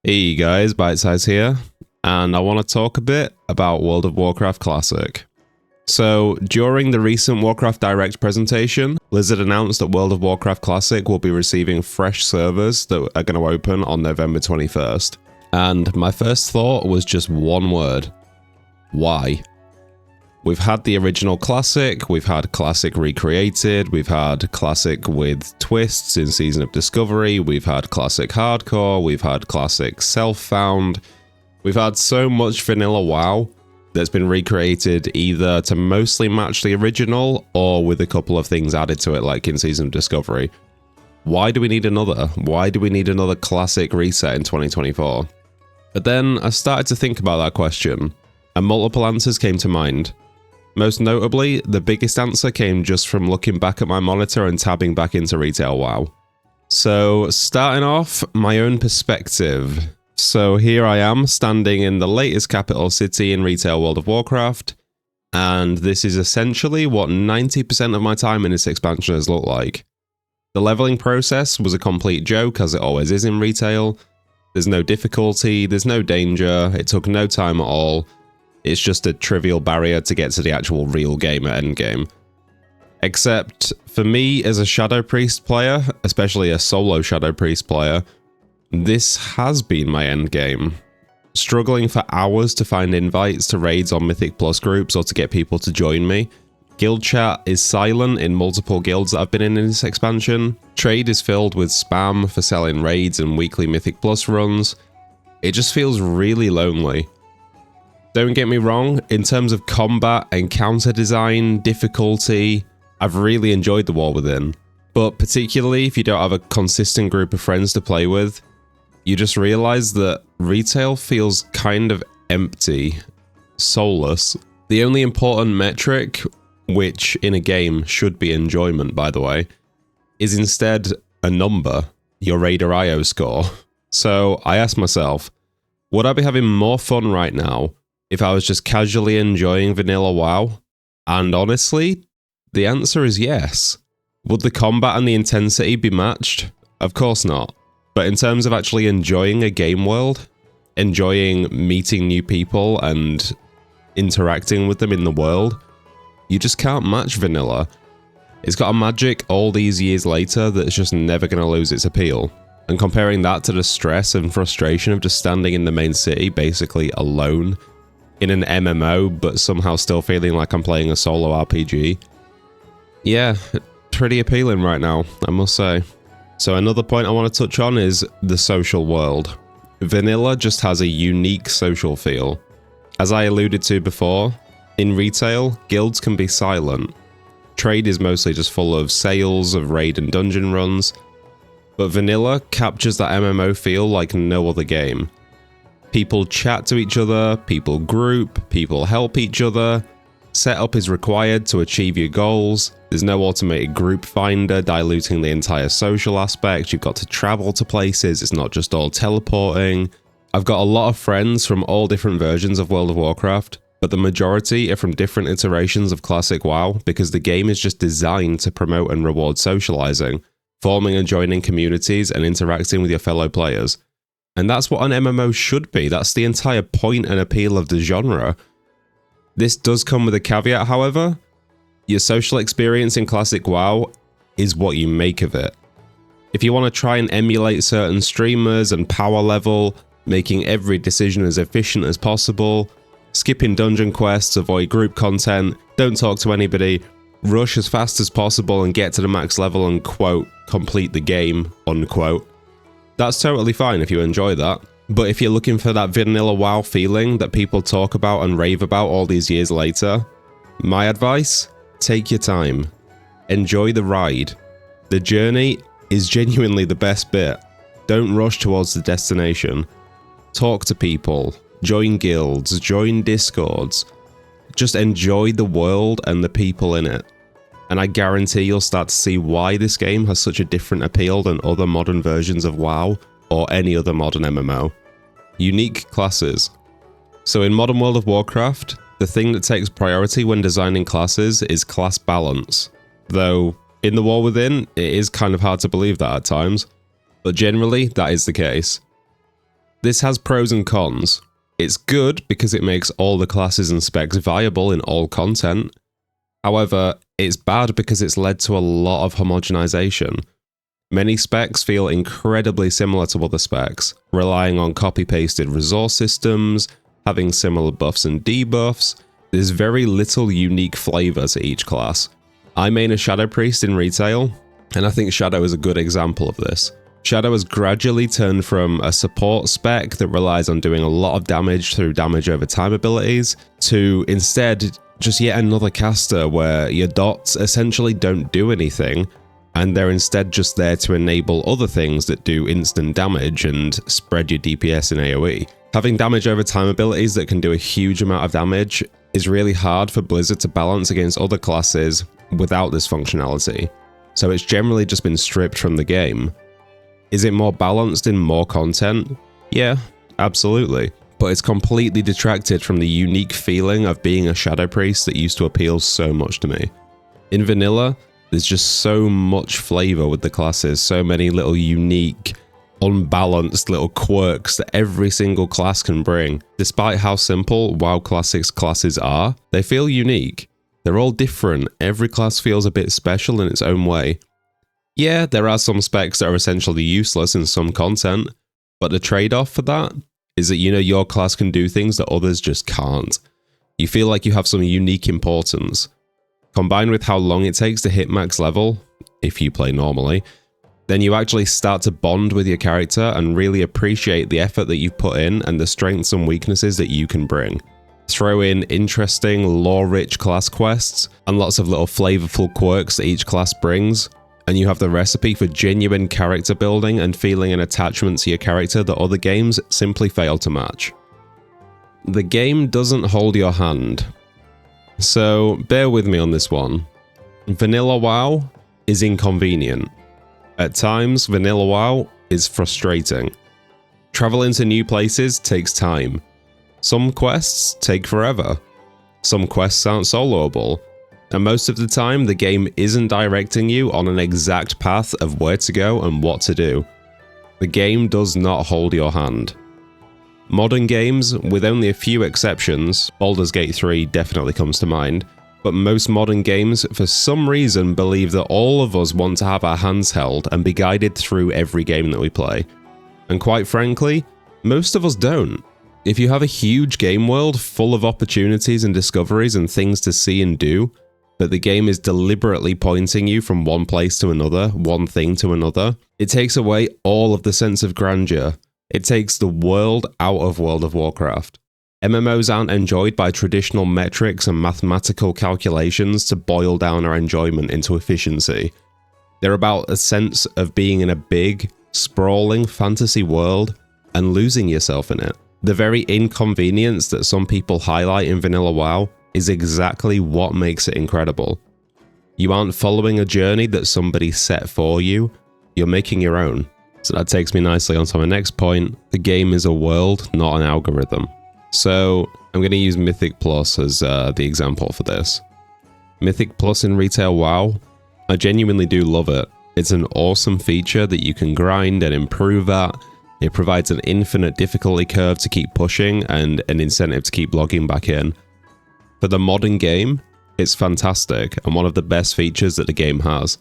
Hey guys, Bite Size here, and I want to talk a bit about World of Warcraft Classic. So, during the recent Warcraft Direct presentation, Blizzard announced that World of Warcraft Classic will be receiving fresh servers that are going to open on November 21st. And my first thought was just one word: why? We've had the original Classic, we've had Classic Recreated, we've had Classic with twists in Season of Discovery, we've had Classic Hardcore, we've had Classic Self-Found. We've had so much vanilla WoW that's been recreated either to mostly match the original or with a couple of things added to it like in Season of Discovery. Why do we need another? Why do we need another Classic reset in 2024? But then I started to think about that question, and multiple answers came to mind. Most notably, the biggest answer came just from looking back at my monitor and tabbing back into Retail WoW. So, starting off, my own perspective. So here I am, standing in the latest capital city in Retail World of Warcraft, and this is essentially what 90% of my time in this expansion has looked like. The leveling process was a complete joke, as it always is in Retail. There's no difficulty, there's no danger, it took no time at all. It's just a trivial barrier to get to the actual real game at endgame. Except, for me as a Shadow Priest player, especially a solo Shadow Priest player, this has been my endgame. Struggling for hours to find invites to raids on Mythic Plus groups or to get people to join me. Guild chat is silent in multiple guilds that I've been in this expansion. Trade is filled with spam for selling raids and weekly Mythic Plus runs. It just feels really lonely. Don't get me wrong, in terms of combat, encounter design, difficulty, I've really enjoyed the War Within. But particularly if you don't have a consistent group of friends to play with, you just realize that Retail feels kind of empty, soulless. The only important metric, which in a game should be enjoyment by the way, is instead a number, your Raider IO score. So I asked myself, would I be having more fun right now if I was just casually enjoying vanilla WoW? And honestly, the answer is yes. Would the combat and the intensity be matched? Of course not. But in terms of actually enjoying a game world, enjoying meeting new people and interacting with them in the world, you just can't match vanilla. It's got a magic all these years later that's just never going to lose its appeal. And comparing that to the stress and frustration of just standing in the main city basically alone in an MMO, but somehow still feeling like I'm playing a solo RPG. Yeah, pretty appealing right now, I must say. So another point I want to touch on is the social world. Vanilla just has a unique social feel. As I alluded to before, in Retail, guilds can be silent. Trade is mostly just full of sales of raid and dungeon runs, but Vanilla captures that MMO feel like no other game. People chat to each other, people group, people help each other. Setup is required to achieve your goals. There's no automated group finder diluting the entire social aspect. You've got to travel to places. It's not just all teleporting. I've got a lot of friends from all different versions of World of Warcraft, but the majority are from different iterations of Classic WoW because the game is just designed to promote and reward socializing, forming and joining communities and interacting with your fellow players. And that's what an MMO should be. That's the entire point and appeal of the genre. This does come with a caveat, however. Your social experience in Classic WoW is what you make of it. If you want to try and emulate certain streamers and power level, making every decision as efficient as possible, skipping dungeon quests, avoid group content, don't talk to anybody, rush as fast as possible and get to the max level and, quote, complete the game, unquote, that's totally fine if you enjoy that. But if you're looking for that vanilla WoW feeling that people talk about and rave about all these years later, my advice, take your time. Enjoy the ride. The journey is genuinely the best bit. Don't rush towards the destination. Talk to people, join guilds, join discords. Just enjoy the world and the people in it. And I guarantee you'll start to see why this game has such a different appeal than other modern versions of WoW or any other modern MMO. Unique classes. So in modern World of Warcraft, the thing that takes priority when designing classes is class balance. Though, in the War Within, it is kind of hard to believe that at times, but generally that is the case. This has pros and cons. It's good because it makes all the classes and specs viable in all content. However, it's bad because it's led to a lot of homogenization. Many specs feel incredibly similar to other specs, relying on copy-pasted resource systems, having similar buffs and debuffs. There's very little unique flavor to each class. I main a Shadow Priest in retail, and I think Shadow is a good example of this. Shadow has gradually turned from a support spec that relies on doing a lot of damage through damage over time abilities, to instead just yet another caster where your dots essentially don't do anything, and they're instead just there to enable other things that do instant damage and spread your DPS in AoE. Having damage over time abilities that can do a huge amount of damage is really hard for Blizzard to balance against other classes without this functionality, so it's generally just been stripped from the game. Is it more balanced in more content? Yeah, absolutely. But it's completely detracted from the unique feeling of being a Shadow Priest that used to appeal so much to me. In vanilla, there's just so much flavor with the classes, so many little unique, unbalanced little quirks that every single class can bring. Despite how simple WoW Classics classes are, they feel unique. They're all different, every class feels a bit special in its own way. Yeah, there are some specs that are essentially useless in some content, but the trade-off for that is that your class can do things that others just can't. You feel like you have some unique importance. Combined with how long it takes to hit max level, if you play normally, then you actually start to bond with your character and really appreciate the effort that you've put in and the strengths and weaknesses that you can bring. Throw in interesting, lore-rich class quests and lots of little flavorful quirks that each class brings, and you have the recipe for genuine character building and feeling an attachment to your character that other games simply fail to match. The game doesn't hold your hand. So bear with me on this one. Vanilla WoW is inconvenient. At times, vanilla WoW is frustrating. Traveling to new places takes time. Some quests take forever. Some quests aren't soloable. And most of the time, the game isn't directing you on an exact path of where to go and what to do. The game does not hold your hand. Modern games, with only a few exceptions, Baldur's Gate 3 definitely comes to mind, but most modern games for some reason believe that all of us want to have our hands held and be guided through every game that we play. And quite frankly, most of us don't. If you have a huge game world full of opportunities and discoveries and things to see and do, but the game is deliberately pointing you from one place to another, one thing to another, it takes away all of the sense of grandeur. It takes the world out of World of Warcraft. MMOs aren't enjoyed by traditional metrics and mathematical calculations to boil down our enjoyment into efficiency. They're about a sense of being in a big, sprawling fantasy world and losing yourself in it. The very inconvenience that some people highlight in vanilla WoW is exactly what makes it incredible. You aren't following a journey that somebody set for you, you're making your own. So that takes me nicely onto my next point. The game is a world, not an algorithm. So I'm going to use Mythic Plus as the example for this. Mythic Plus in retail WoW, I genuinely do love it. It's an awesome feature that you can grind and improve at. It provides an infinite difficulty curve to keep pushing and an incentive to keep logging back in. For the modern game, it's fantastic and one of the best features that the game has.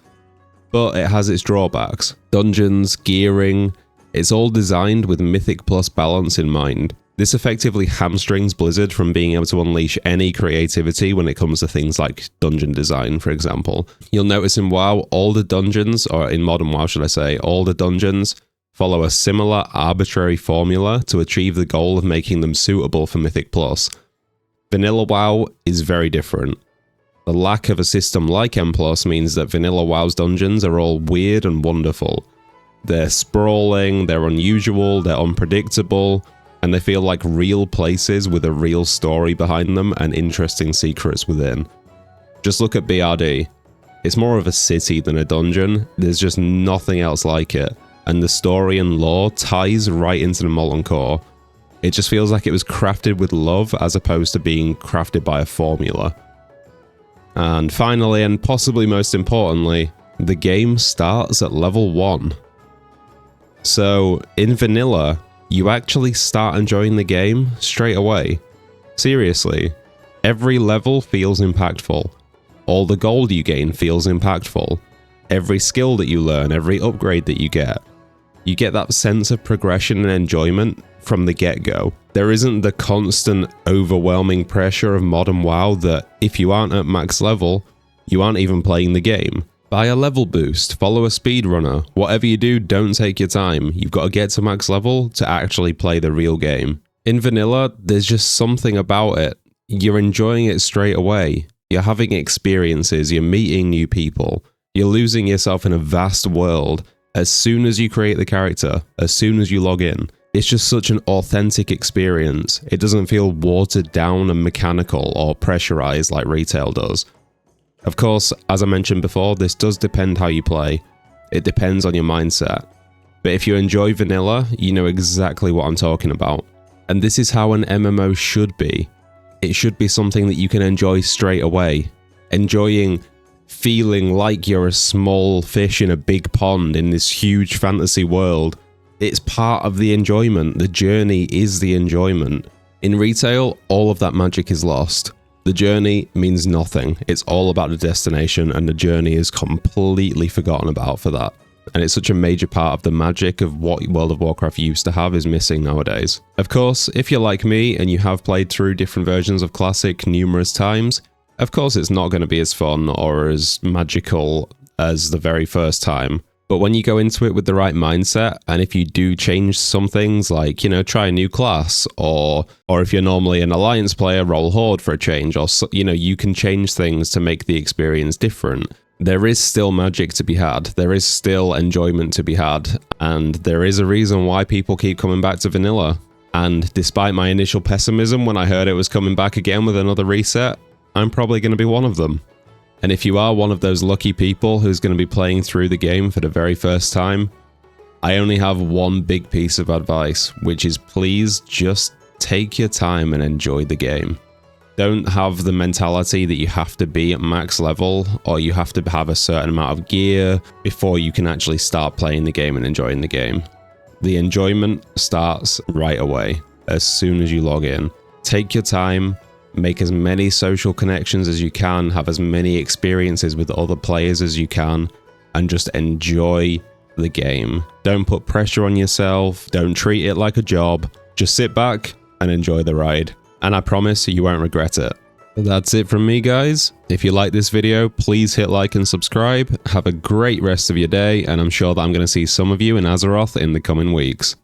But it has its drawbacks. Dungeons, gearing, it's all designed with Mythic Plus balance in mind. This effectively hamstrings Blizzard from being able to unleash any creativity when it comes to things like dungeon design, for example. You'll notice in WoW, all the dungeons, or in modern WoW should I say, all the dungeons follow a similar arbitrary formula to achieve the goal of making them suitable for Mythic Plus. Vanilla WoW is very different. The lack of a system like M+ means that vanilla WoW's dungeons are all weird and wonderful. They're sprawling, they're unusual, they're unpredictable, and they feel like real places with a real story behind them and interesting secrets within. Just look at BRD. It's more of a city than a dungeon, there's just nothing else like it, and the story and lore ties right into the Molten Core. It just feels like it was crafted with love as opposed to being crafted by a formula. And finally, and possibly most importantly, the game starts at level 1. So in vanilla, you actually start enjoying the game straight away. Seriously, every level feels impactful. All the gold you gain feels impactful. Every skill that you learn, every upgrade that you get that sense of progression and enjoyment from the get-go. There isn't the constant overwhelming pressure of modern WoW that if you aren't at max level, you aren't even playing the game. Buy a level boost, follow a speedrunner, whatever you do, don't take your time. You've got to get to max level to actually play the real game. In vanilla, there's just something about it. You're enjoying it straight away. You're having experiences, you're meeting new people, you're losing yourself in a vast world as soon as you create the character, as soon as you log in. It's just such an authentic experience. It doesn't feel watered down and mechanical or pressurized like retail does. Of course, as I mentioned before, this does depend how you play. It depends on your mindset. But if you enjoy vanilla, you know exactly what I'm talking about. And this is how an MMO should be. It should be something that you can enjoy straight away. Enjoying feeling like you're a small fish in a big pond in this huge fantasy world. It's part of the enjoyment. The journey is the enjoyment. In retail, all of that magic is lost. The journey means nothing. It's all about the destination, and the journey is completely forgotten about for that. And it's such a major part of the magic of what World of Warcraft used to have is missing nowadays. Of course, if you're like me and you have played through different versions of Classic numerous times, of course it's not going to be as fun or as magical as the very first time. But when you go into it with the right mindset, and if you do change some things like, you know, try a new class, or if you're normally an Alliance player, roll Horde for a change, or, you know, you can change things to make the experience different. There is still magic to be had. There is still enjoyment to be had. And there is a reason why people keep coming back to vanilla. And despite my initial pessimism when I heard it was coming back again with another reset, I'm probably going to be one of them. And if you are one of those lucky people who's going to be playing through the game for the very first time, I only have one big piece of advice, which is please just take your time and enjoy the game. Don't have the mentality that you have to be at max level or you have to have a certain amount of gear before you can actually start playing the game and enjoying the game. The enjoyment starts right away, as soon as you log in. Take your time. Make as many social connections as you can, have as many experiences with other players as you can, and just enjoy the game. Don't put pressure on yourself, don't treat it like a job, just sit back and enjoy the ride. And I promise you won't regret it. That's it from me, guys. If you like this video, please hit like and subscribe. Have a great rest of your day, and I'm sure that I'm going to see some of you in Azeroth in the coming weeks.